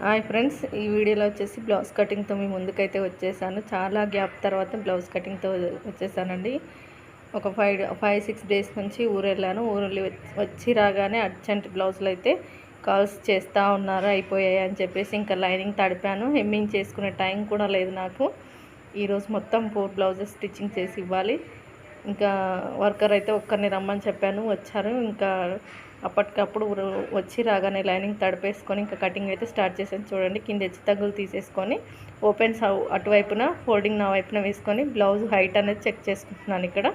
Hi friends, ఈ వీడియోలో వచ్చేసి బ్లౌజ్ కటింగ్తో మీ ముందుకైతే వచ్చేసాను. చాలా గ్యాప్ తర్వాత బ్లౌజ్ కటింగ్తో వచ్చేసానండి. ఒక 5-6 డేస్ నుంచి ఊరు వెళ్ళాను. ఊరు వచ్చి రాగానే అర్జెంట్ బ్లౌజులు అయితే కాల్స్ చేస్తూ ఉన్నారు, అయిపోయాయి అని చెప్పేసి ఇంకా లైనింగ్ తడిపాను. హెమ్మింగ్ చేసుకునే టైం కూడా లేదు నాకు. ఈరోజు మొత్తం 4 బ్లౌజెస్ స్టిచ్చింగ్ చేసి ఇవ్వాలి. ఇంకా వర్కర్ అయితే ఒక్కరిని రమ్మని చెప్పాను, వచ్చారు. ఇంకా అప్పటికప్పుడు వచ్చి రాగానే లైనింగ్ తడిపేసుకొని ఇంకా కటింగ్ అయితే స్టార్ట్ చేశాను. చూడండి, కింద హెచ్చు తగ్గులు తీసేసుకొని ఓపెన్స్ అటువైపున ఫోల్డింగ్ నా వైపున వేసుకొని బ్లౌజ్ హైట్ అనేది చెక్ చేసుకుంటున్నాను. ఇక్కడ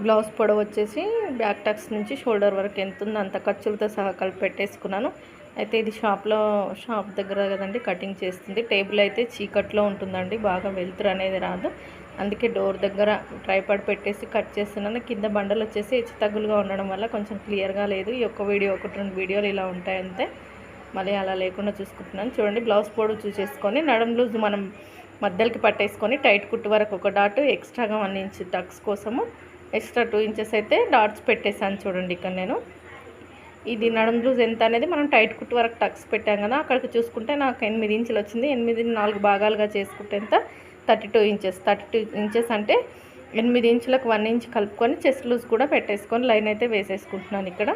బ్లౌజ్ పొడవు వచ్చేసి బ్యాక్ టక్స్ నుంచి షోల్డర్ వరకు ఎంత ఉందో అంత ఖర్చులతో సహా కలిపి పెట్టేసుకున్నాను. అయితే ఇది షాప్ దగ్గర కదండి కటింగ్ చేస్తుంది. టేబుల్ అయితే చీకట్లో ఉంటుందండి, బాగా వెలుతురు అనేది రాదు. అందుకే డోర్ దగ్గర ట్రైపాడ్ పెట్టేసి కట్ చేస్తున్నాను. కింద బండలు వచ్చేసి హెచ్చు తగ్గులుగా ఉండడం వల్ల కొంచెం క్లియర్గా లేదు. ఈ ఒక్క వీడియో 1-2 వీడియోలు ఇలా ఉంటాయి అంతే. మళ్ళీ అలా లేకుండా చూసుకుంటున్నాను. చూడండి, బ్లౌజ్ పొడవు చూసేసుకొని నడుం లూజ్ మనం మధ్యలోకి పట్టేసుకొని టైట్ కుట్టు వరకు ఒక డాట్, ఎక్స్ట్రాగా 1 ఇంచ్ టక్స్ కోసము ఎక్స్ట్రా 2 ఇంచెస్ అయితే డాట్స్ పెట్టేశాను. చూడండి, ఇక్కడ నేను ఇది నడుం లూజ్ ఎంత అనేది మనం టైట్ కుట్టు వరకు టక్స్ పెట్టాం కదా, అక్కడికి చూసుకుంటే నాకు 8 ఇంచులు వచ్చింది. 8ని 4 భాగాలుగా చేసుకుంటే ఎంత 32 ఇంచెస్. 32 ఇంచెస్ అంటే 8 ఇంచులకు 1 ఇంచ్ కలుపుకొని చెస్ట్ లూజ్ కూడా పెట్టేసుకొని లైన్ అయితే వేసేసుకుంటున్నాను. ఇక్కడ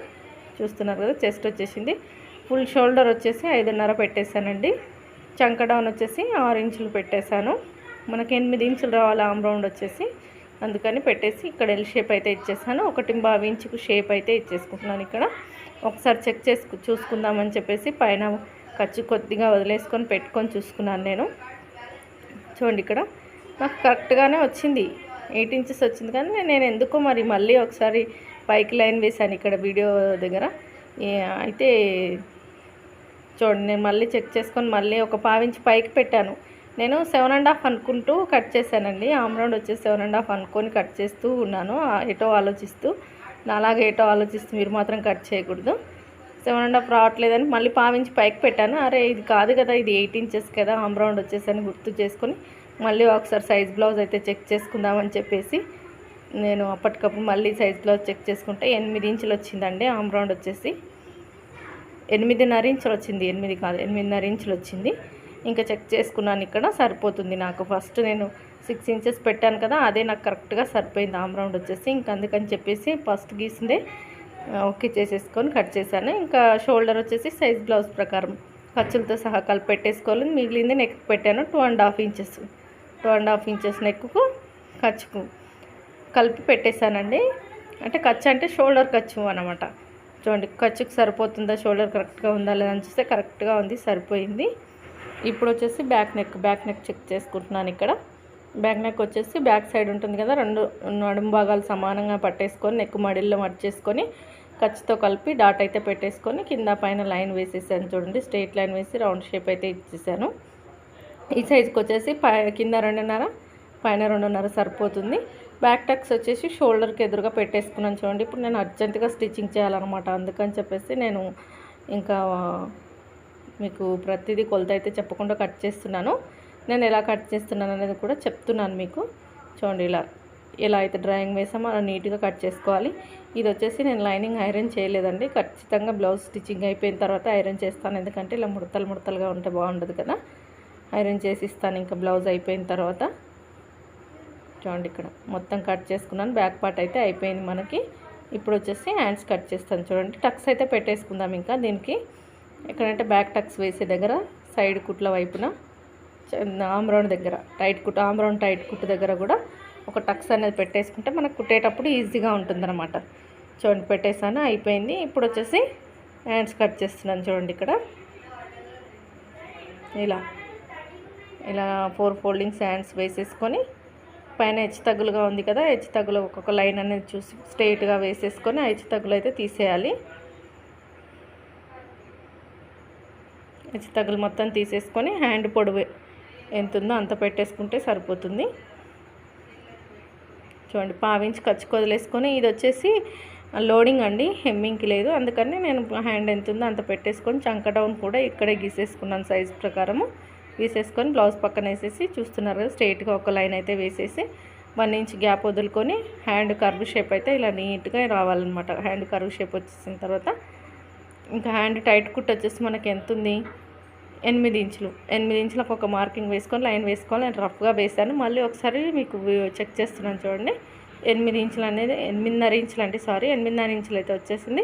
చూస్తున్నారు కదా, చెస్ట్ వచ్చేసింది. ఫుల్ షోల్డర్ వచ్చేసి 5.5 పెట్టేశానండి. చంక డౌన్ వచ్చేసి 6 ఇంచులు పెట్టేశాను. మనకి 8 ఇంచులు రావాలి ఆమ్ రౌండ్ వచ్చేసి, అందుకని పెట్టేసి ఇక్కడ ఎల్ షేప్ అయితే ఇచ్చేసాను. 1.5 ఇంచుకు షేప్ అయితే ఇచ్చేసుకుంటున్నాను. ఇక్కడ ఒకసారి చెక్ చూసుకుందామని చెప్పేసి పైన ఖర్చు కొద్దిగా వదిలేసుకొని పెట్టుకొని చూసుకున్నాను నేను. చూడండి, ఇక్కడ నాకు కరెక్ట్గానే వచ్చింది, 8 ఇంచెస్ వచ్చింది. కానీ నేను ఎందుకో మరి మళ్ళీ ఒకసారి పైకి లైన్ వేసాను ఇక్కడ వీడియో దగ్గర. అయితే చూడండి, నేను మళ్ళీ చెక్ చేసుకొని మళ్ళీ ఒక 1/4 ఇంచ్ పైకి పెట్టాను. నేను 7.5 అనుకుంటూ కట్ చేశానండి. ఆమ్ రౌండ్ వచ్చేసి 7.5 అనుకొని కట్ చేస్తూ ఉన్నాను, ఎటో ఆలోచిస్తూ. నాలాగే ఎటో ఆలోచిస్తూ మీరు మాత్రం కట్ చేయకూడదు. 7.5 రావట్లేదని మళ్ళీ 1/4 ఇంచ్ పైకి పెట్టాను. అరే ఇది కాదు కదా, ఇది 8 ఇంచెస్ కదా ఆమ్ రౌండ్ వచ్చేసని గుర్తు చేసుకొని మళ్ళీ ఒకసారి సైజ్ బ్లౌజ్ అయితే చెక్ చేసుకుందామని చెప్పేసి నేను అప్పటికప్పుడు మళ్ళీ సైజ్ బ్లౌజ్ చెక్ చేసుకుంటే 8 ఇంచులు వచ్చిందండి. ఆమ్ రౌండ్ వచ్చేసి 8.5 ఇంచులు వచ్చింది. 8 కాదు, 8.5 ఇంచులు వచ్చింది. ఇంకా చెక్ చేసుకున్నాను. ఇక్కడ సరిపోతుంది నాకు. ఫస్ట్ నేను 6 ఇంచెస్ పెట్టాను కదా, అదే నాకు కరెక్ట్గా సరిపోయింది ఆమ్ రౌండ్ వచ్చేసి. ఇంకా అందుకని చెప్పేసి ఫస్ట్ గీసిందే ఓకే చేసేసుకొని కట్ చేశాను. ఇంకా షోల్డర్ వచ్చేసి సైజ్ బ్లౌజ్ ప్రకారం ఖర్చులతో సహా కలిపి పెట్టేసుకోవాలి. మిగిలింది నెక్ పెట్టాను 2.5 ఇంచెస్. 2.5 ఇంచెస్ నెక్కు ఖర్చుకు కలిపి పెట్టేశానండి. అంటే ఖర్చు అంటే షోల్డర్ ఖర్చు అనమాట. చూడండి, ఖర్చుకు సరిపోతుందా, షోల్డర్ కరెక్ట్గా ఉందా లేదా అని చూస్తే కరెక్ట్గా ఉంది, సరిపోయింది. ఇప్పుడు వచ్చేసి బ్యాక్ నెక్ చెక్ చేసుకుంటున్నాను. ఇక్కడ బ్యాక్ నెక్ వచ్చేసి బ్యాక్ సైడ్ ఉంటుంది కదా, 2 నడుము భాగాలు సమానంగా పట్టేసుకొని నెక్ మడిల్లో మడిచేసుకొని ఖర్చుతో కలిపి డాట్ అయితే పెట్టేసుకొని కింద పైన లైన్ వేసేసాను. చూడండి, స్ట్రైట్ లైన్ వేసి రౌండ్ షేప్ అయితే ఇచ్చేసాను. ఈ సైజుకి వచ్చేసి కింద 2.5 పైన 2.5 సరిపోతుంది. బ్యాక్ టక్స్ వచ్చేసి షోల్డర్కి ఎదురుగా పెట్టేసుకున్నాను. చూడండి, ఇప్పుడు నేను అర్జెంటుగా స్టిచ్చింగ్ చేయాలన్నమాట. అందుకని చెప్పేసి నేను ఇంకా మీకు ప్రతిదీ కొలత అయితే చెప్పకుండా కట్ చేస్తున్నాను. నేను ఎలా కట్ చేస్తున్నాను అనేది కూడా చెప్తున్నాను మీకు. చూడండి, ఎలా అయితే డ్రాయింగ్ వేసామో అలా నీట్గా కట్ చేసుకోవాలి. ఇది వచ్చేసి నేను లైనింగ్ ఐరన్ చేయలేదండి. ఖచ్చితంగా బ్లౌజ్ స్టిచ్చింగ్ అయిపోయిన తర్వాత ఐరన్ చేస్తాను, ఎందుకంటే ఇలా ముడతలుగా ఉంటే బాగుండదు కదా. ఐరన్ చేసి ఇస్తాను ఇంకా బ్లౌజ్ అయిపోయిన తర్వాత. చూడండి, ఇక్కడ మొత్తం కట్ చేసుకున్నాను. బ్యాక్ పార్ట్ అయితే అయిపోయింది మనకి. ఇప్పుడు వచ్చేసి హ్యాండ్స్ కట్ చేస్తాను. చూడండి, టక్స్ అయితే పెట్టేసుకుందాం. ఇంకా దీనికి ఎక్కడంటే బ్యాక్ టక్స్ వేసే దగ్గర సైడ్ కుట్ల వైపున ఆమ్ రౌండ్ దగ్గర ఆమ్ రౌండ్ టైట్ కుట్టు దగ్గర కూడా ఒక టక్స్ అనేది పెట్టేసుకుంటే మనకు కుట్టేటప్పుడు ఈజీగా ఉంటుందన్నమాట. చూడండి, పెట్టేసాను, అయిపోయింది. ఇప్పుడు వచ్చేసి హ్యాండ్స్ కట్ చేస్తున్నాను. చూడండి, ఇక్కడ ఇలా 4 ఫోల్డింగ్స్ హ్యాండ్స్ వేసేసుకొని పైన హెచ్చు తగ్గులుగా ఉంది కదా, హెచ్చు తగ్గులు ఒక్కొక్క లైన్ అనేది చూసి స్ట్రైట్గా వేసేసుకొని హెచ్చు తగ్గులు అయితే తీసేయాలి. హెచ్చు తగ్గులు మొత్తం తీసేసుకొని హ్యాండ్ పొడవు ఎంత ఉందో అంత పెట్టేసుకుంటే సరిపోతుంది. చూడండి, 1/4 ఇంచ్ ఖర్చు వదిలేసుకొని, ఇది వచ్చేసి లోడింగ్ అండి, హెమ్మింగ్కి లేదు. అందుకని నేను హ్యాండ్ ఎంత ఉందో అంత పెట్టేసుకొని చంక డౌన్ కూడా ఇక్కడే గీసేసుకున్నాను. సైజ్ ప్రకారము గీసేసుకొని బ్లౌజ్ పక్కన వేసేసి చూస్తున్నారు కదా, స్ట్రైట్గా ఒక లైన్ అయితే వేసేసి 1 ఇంచ్ గ్యాప్ వదులుకొని హ్యాండ్ కర్వ్ షేప్ అయితే ఇలా నీట్గా రావాలన్నమాట. హ్యాండ్ కర్వ్ షేప్ వచ్చేసిన తర్వాత ఇంకా హ్యాండ్ టైట్ కుట్ వచ్చేసి మనకి ఎంత ఉంది ఎనిమిది ఇంచులకు ఒక మార్కింగ్ వేసుకొని లైన్ వేసుకొని నేను రఫ్గా వేసాను. మళ్ళీ ఒకసారి మీకు చెక్ చేస్తున్నాను చూడండి. 8 ఇంచులు అనేది 8.5 ఇంచులు అంటే 8.5 ఇంచులు అయితే వచ్చేసింది.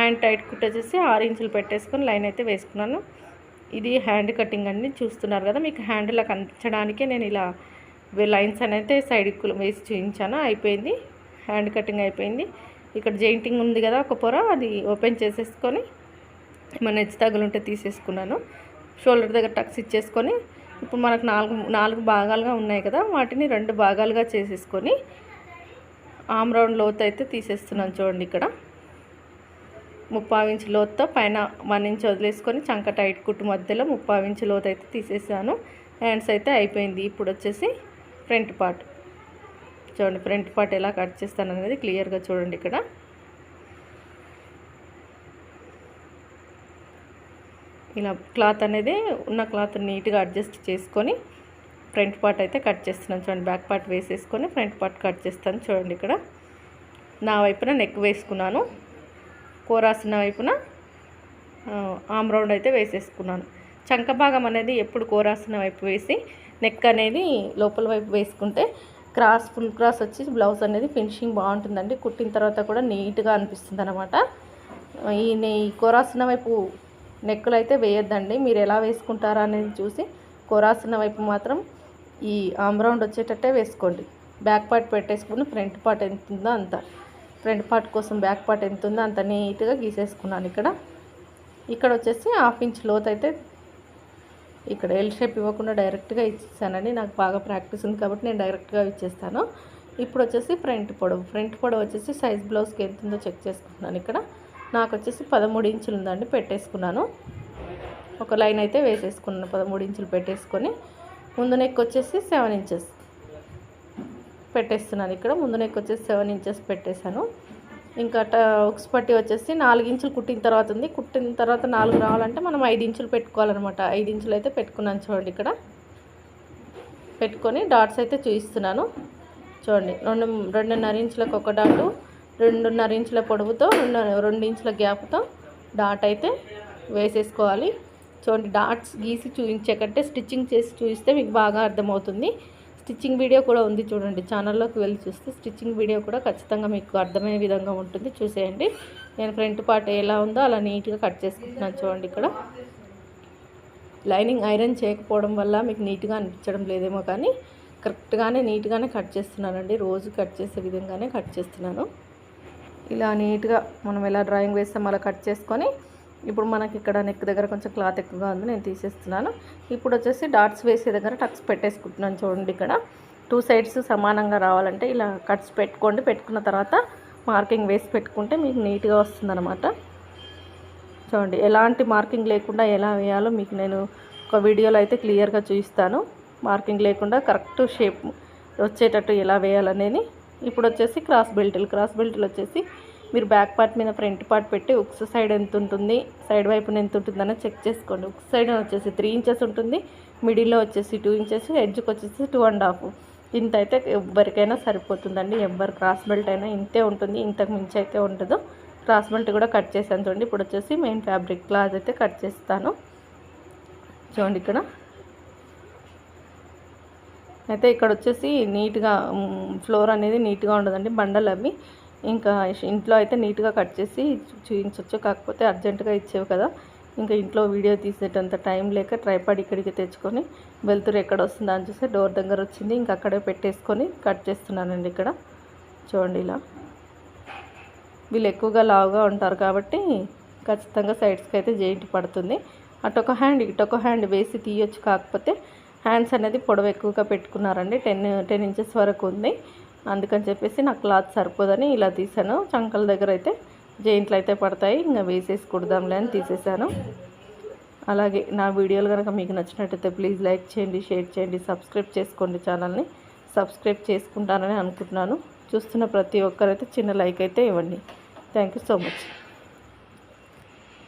అండ్ టైట్ కుట్ వచ్చేసి 6 ఇంచులు పెట్టేసుకొని లైన్ అయితే వేసుకున్నాను. ఇది హ్యాండ్ కటింగ్ అండి, చూస్తున్నారు కదా. మీకు హ్యాండ్లా కనిపించడానికే నేను ఇలా లైన్స్ అనేది సైడ్కి వేసి చూపించాను. అయిపోయింది, హ్యాండ్ కటింగ్ అయిపోయింది. ఇక్కడ జెయింటింగ్ ఉంది కదా ఒక పొర, అది ఓపెన్ చేసేసుకొని మన హెచ్చు తగులుంటే తీసేసుకున్నాను. షోల్డర్ దగ్గర టక్స్ ఇచ్చేసుకొని ఇప్పుడు మనకు నాలుగు భాగాలుగా ఉన్నాయి కదా, వాటిని 2 భాగాలుగా చేసేసుకొని ఆమ్ రౌండ్ లోతు అయితే తీసేస్తున్నాను చూడండి. ఇక్కడ 3/4 ఇంచు లోతుతో పైన 1 ఇంచ్ వదిలేసుకొని చంక టైట్ కుట్టు మధ్యలో 3/4 ఇంచు లోతు అయితే తీసేసాను. హ్యాండ్స్ అయితే అయిపోయింది. ఇప్పుడు వచ్చేసి ఫ్రంట్ పార్ట్ చూడండి. ఫ్రంట్ పార్ట్ ఎలా కట్ చేస్తాను అనేది క్లియర్గా చూడండి. ఇక్కడ ఇలా క్లాత్ అనేది ఉన్న క్లాత్ నీట్గా అడ్జస్ట్ చేసుకొని ఫ్రంట్ పార్ట్ అయితే కట్ చేస్తున్నాను చూడండి. బ్యాక్ పార్ట్ వేసేసుకొని ఫ్రంట్ పార్ట్ కట్ చేస్తాను చూడండి. ఇక్కడ నా వైపున నెక్ వేసుకున్నాను, కోరాసిన వైపున ఆమ్ రౌండ్ అయితే వేసేసుకున్నాను. చంక భాగం అనేది ఎప్పుడు కోరాసిన వైపు వేసి నెక్ అనేది లోపల వైపు వేసుకుంటే ఫుల్ క్రాస్ వచ్చి బ్లౌజ్ అనేది ఫినిషింగ్ బాగుంటుందండి. కుట్టిన తర్వాత కూడా నీట్గా అనిపిస్తుంది అనమాట. ఈ కోరాసిన వైపు నెక్కులు అయితే వేయొద్దండి. మీరు ఎలా వేసుకుంటారా అనేది చూసి కోరాసిన వైపు మాత్రం ఈ ఆమ్ రౌండ్ వచ్చేటట్టే వేసుకోండి. బ్యాక్ పార్ట్ పెట్టేసుకుని ఫ్రంట్ పార్ట్ ఎంత ఉందో అంత, ఫ్రంట్ పార్ట్ కోసం బ్యాక్ పార్ట్ ఎంత ఉందో అంత నీట్గా గీసేసుకున్నాను. ఇక్కడ వచ్చేసి 1/2 ఇంచ్ లోతు అయితే ఇక్కడ ఎల్ షేప్ ఇవ్వకుండా డైరెక్ట్గా ఇచ్చేసానండి. నాకు బాగా ప్రాక్టీస్ ఉంది కాబట్టి నేను డైరెక్ట్గా ఇచ్చేస్తాను. ఇప్పుడు వచ్చేసి ఫ్రంట్ పొడవు వచ్చేసి సైజ్ బ్లౌజ్కి ఎంత ఉందో చెక్ చేసుకుంటున్నాను. ఇక్కడ నాకు వచ్చేసి 13 ఇంచులు ఉందండి, పెట్టేసుకున్నాను. ఒక లైన్ అయితే వేసేసుకున్నాను. 13 ఇంచులు పెట్టేసుకొని ముందు నెక్ వచ్చేసి 7 ఇంచెస్ పెట్టేస్తున్నాను. ఇక్కడ ముందు నెక్ వచ్చేసి 7 ఇంచెస్ పెట్టేశాను. ఇంకా ఉక్స్ పట్టి వచ్చేసి 4 ఇంచులు కుట్టిన తర్వాత ఉంది. కుట్టిన తర్వాత 4 రావాలంటే మనం 5 ఇంచులు పెట్టుకోవాలన్నమాట. 5 ఇంచులు అయితే పెట్టుకున్నాను చూడండి. ఇక్కడ పెట్టుకొని డాట్స్ అయితే చూపిస్తున్నాను చూడండి. 2.5 ఇంచులకు ఒక డాటు, 2.5 ఇంచుల పొడవుతో 2 ఇంచుల గ్యాప్తో డాట్ అయితే వేసేసుకోవాలి చూడండి. డాట్స్ గీసి చూపించే కంటే స్టిచ్చింగ్ చేసి చూపిస్తే మీకు బాగా అర్థమవుతుంది. స్టిచ్చింగ్ వీడియో కూడా ఉంది చూడండి, ఛానల్లోకి వెళ్ళి చూస్తే స్టిచ్చింగ్ వీడియో కూడా ఖచ్చితంగా మీకు అర్థమయ్యే విధంగా ఉంటుంది, చూసేయండి. నేను ఫ్రంట్ పార్ట్ ఎలా ఉందో అలా నీట్గా కట్ చేసుకుంటున్నాను చూడండి. ఇక్కడ లైనింగ్ ఐరన్ చేయకపోవడం వల్ల మీకు నీట్గా అనిపించడం లేదేమో కానీ కరెక్ట్గానే నీట్గానే కట్ చేస్తున్నానండి. రోజు కట్ చేసే విధంగానే కట్ చేస్తున్నాను. ఇలా నీట్గా మనం ఎలా డ్రాయింగ్ వేస్తాం అలా కట్ చేసుకొని ఇప్పుడు మనకి ఇక్కడ నెక్ దగ్గర కొంచెం క్లాత్ ఎక్కువగా ఉంది, నేను తీసేస్తున్నాను. ఇప్పుడు వచ్చేసి డాట్స్ వేసే దగ్గర టక్స్ పెట్టేసుకుంటున్నాను చూడండి. ఇక్కడ 2 సైడ్స్ సమానంగా రావాలంటే ఇలా కట్స్ పెట్టుకోండి. పెట్టుకున్న తర్వాత మార్కింగ్ వేసి పెట్టుకుంటే మీకు నీట్గా వస్తుందన్నమాట. చూడండి, ఎలాంటి మార్కింగ్ లేకుండా ఎలా వేయాలో మీకు నేను ఒక వీడియోలో అయితే క్లియర్గా చూపిస్తాను. మార్కింగ్ లేకుండా కరెక్ట్ షేప్ వచ్చేటట్టు ఎలా వేయాలనేది. ఇప్పుడు వచ్చేసి క్రాస్ బెల్ట్లు వచ్చేసి మీరు బ్యాక్ పార్ట్ మీద ఫ్రంట్ పార్ట్ పెట్టి ఉక్స్ సైడ్ ఎంత ఉంటుంది, సైడ్ వైపున ఎంత ఉంటుందని చెక్ చేసుకోండి. ఉక్స్ సైడ్ వచ్చేసి 3 ఇంచెస్ ఉంటుంది, మిడిల్లో వచ్చేసి 2 ఇంచెస్, ఎడ్జ్కి వచ్చేసి 2.5. ఇంత అయితే ఎవరికైనా సరిపోతుందండి. ఎవరు క్రాస్ బెల్ట్ అయినా ఇంతే ఉంటుంది, ఇంతకు మించి అయితే ఉండదు. క్రాస్ బెల్ట్ కూడా కట్ చేశాను చూడండి. ఇప్పుడు వచ్చేసి మెయిన్ ఫ్యాబ్రిక్ క్లాత్ అయితే కట్ చేస్తాను చూడండి. ఇక్కడ వచ్చేసి నీట్గా ఫ్లోర్ అనేది నీట్గా ఉండదండి, బండలు అవి. ఇంకా ఇంట్లో అయితే నీట్గా కట్ చేసి చూపించవచ్చు, కాకపోతే అర్జెంటుగా ఇచ్చేవి కదా, ఇంకా ఇంట్లో వీడియో తీసేటంత టైం లేక ట్రైపాడ్ ఇక్కడికి తెచ్చుకొని వెళ్తురు ఎక్కడ వస్తుందా అని చూస్తే డోర్ దగ్గర వచ్చింది, ఇంకా అక్కడే పెట్టేసుకొని కట్ చేస్తున్నానండి. ఇక్కడ చూడండి, ఇలా వీళ్ళు ఎక్కువగా లావుగా ఉంటారు కాబట్టి ఖచ్చితంగా సైడ్స్కి అయితే జాయింట్ పడుతుంది. అటొక హ్యాండ్ ఇటొక హ్యాండ్ వేసి తీయొచ్చు, కాకపోతే హ్యాండ్స్ అనేది పొడవు ఎక్కువగా పెట్టుకున్నారండి. 10 ఇంచెస్ వరకు ఉంది, అందుకని చెప్పేసి నాకు క్లాత్ సరిపోదని ఇలా తీసాను. చంకల దగ్గర అయితే జాయింట్లు అయితే పడతాయి, ఇంకా వేసేసి కుడదాంలే అని తీసేసాను. అలాగే నా వీడియోలు కనుక మీకు నచ్చినట్టయితే ప్లీజ్ లైక్ చేయండి, షేర్ చేయండి, సబ్స్క్రైబ్ చేసుకోండి. ఛానల్ని సబ్స్క్రైబ్ చేసుకుంటానని అనుకుంటున్నాను. చూస్తున్న ప్రతి ఒక్కరైతే చిన్న లైక్ అయితే ఇవ్వండి. Thank you so much.